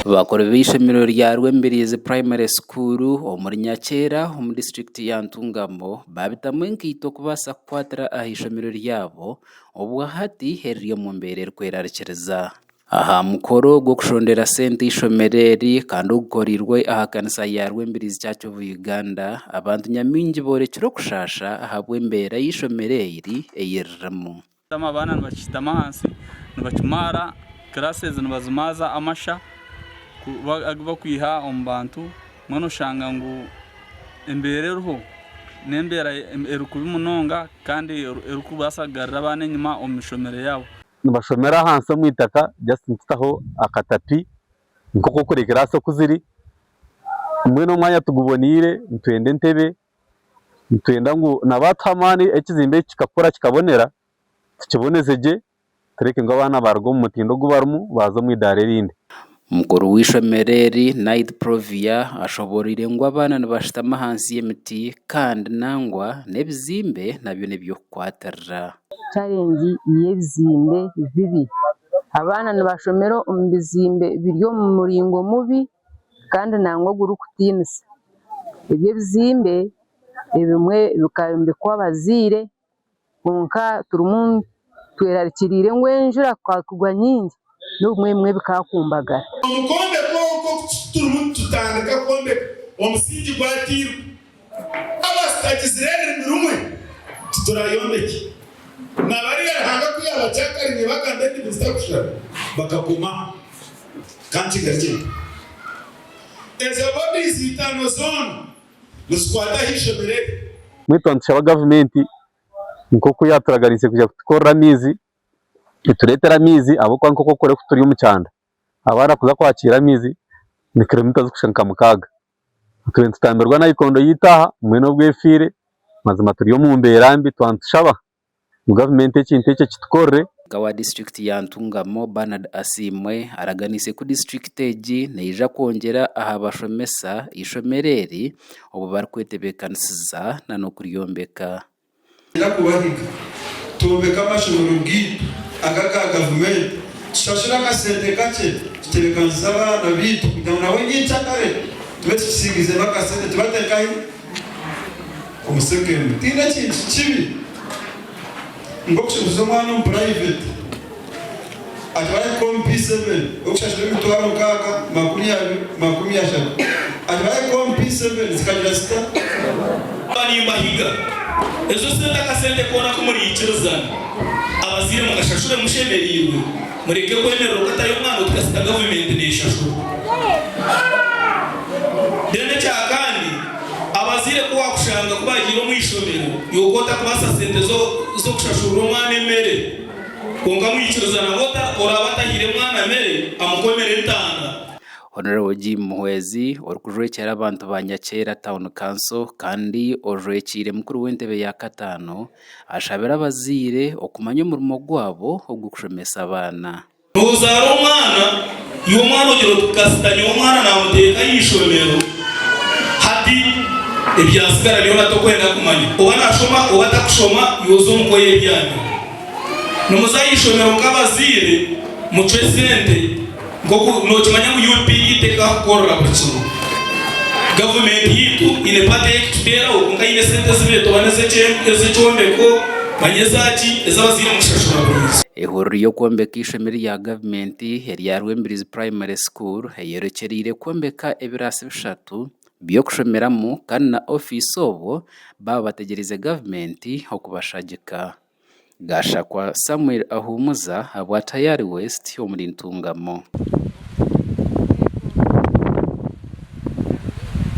bakora b'ishomero rya Rwemberizi Primary School omuri Nyakera mu district ya Ntungamo babitamu enkito kubasa kwatira ahishomero ryabo obwa hati heryo mu mbere kwerarikiriza aha mukoro gwo kushondera sente ishomereri kandi ugukorirwe aha kanisa ya Rwemberizi Church of Uganda abantu nyamingi borekero kushasha ahabwe mbera y'ishomereri eyirramu abana nibakitama hansi nibakimara classes nibazimaza amasha bakwiha omu bantu mwana oshanga ngu embere ruho nembera erukubi munonga kandi erukubasagarira abana enyuma omu mishomero yabo nibashomera hansi mu itaka just ntitaho akatapi nkoko kuri class okuziri mwe no mwanya tugubonire ntwende entebe ntwenda ngu nabatamani ekizimbe kikakora kikabonera tukibonezeje tureke ngo abana barwo mu mutindo gubarmu baza mu idare rindi mukuru w'ishomereri Night Provia ashoborire ngo abana nibashitama hansi y'emiti kandi nangwa n'ebizimbe nabyo nibyo kwaterra challenge y'ebizimbe bibi abana nibashomero omu bizimbe biryo mu muringo mubi kandi nangwa guru kutinisa ebyo bizimbe ebimwe bikambikwa abazire konka turumu twerarikirire ngo enjura kwakugwa nyingi n'umwe bikakumbagara omukombe koko turumu tutandika kombe omusingi gwatiru abasitagizirere rumwe tuturayombeke nabari yarahanga kuyaba cyakari ne baganda ndi bistakushara bakaguma kanti gake eza bodi zitano zone muskwata hishobere mwitondesha government nkoko yaturagarise kuja kutukora amizi ituretera amizi abo kwa nkoko kore kuturi umucyanda abana kuza kwakira amizi ni kilometers kushanka mukaga tutamberwa na ikondo yitaha mweno bwefire mazima turiyo mu mberambi twantushaba government ekinteke kitukore kawa district ya Ntungamo Bernard Asimwe araganise ku district eji neija kongera aha bashomesa ishomereri obu barikwetebekanisiza na no kuryombeka kubahiga tumbeka amashomero bwite agaga government shashira kasente kake tutebekanisiza abana bitu kugira nawe nyicakare tube tusigize bakasente tubatekaye umusekende tina kintu kibi ngokushuza mwana mu private atwaye kompi 7 okushashira mitwaro kaka makumi ashaka atwaye kompi 7 zikagira sita bani mahiga ezo senta kasente kona kumuri ikirizana abazire mu gashashure mushemeriywe mureke kwemerera ukatayo mwana tukasita government neshashura dene cyakandi abazire ko wakushanga kubagira mu ishomero yokota kubasa sente zo kushashura umwana emere konga mu ikirizana ngota orabatahire mwana mere amukomere ntanga Honorable Jim Muhwezi orukujwekera abantu ba Nyakera Town Council kandi orwekire mukuru w'entebe ya katano ashabira abazire okumanya umurimo gwabo ogukushomesa abana uzaro umwana iyo mwana ogero tukasitanya umwana namuteka yishomero hati ebyasigara niyo natokwenda kumanya oba nashoma oba takushoma yozo mukoye byane nomuzayishomero kabazire mucwe sente ngoko no kimanya mu UP iteka korora bucuru government yitu ine pate ekitera okunga ine sente zibeto baneze chombeko banyezachi ezabazire mushashura burizo ihuriro yo kwombeka ishomero ya government ya Rwemberizi Primary School yerekerire kwombeka ebirasi bishatu byo kushomeramo kandi na office obo baba bategereze government okubashagika Gashakwa Samuel Ahumuza abwa Tayari West yo muri Ntungamo.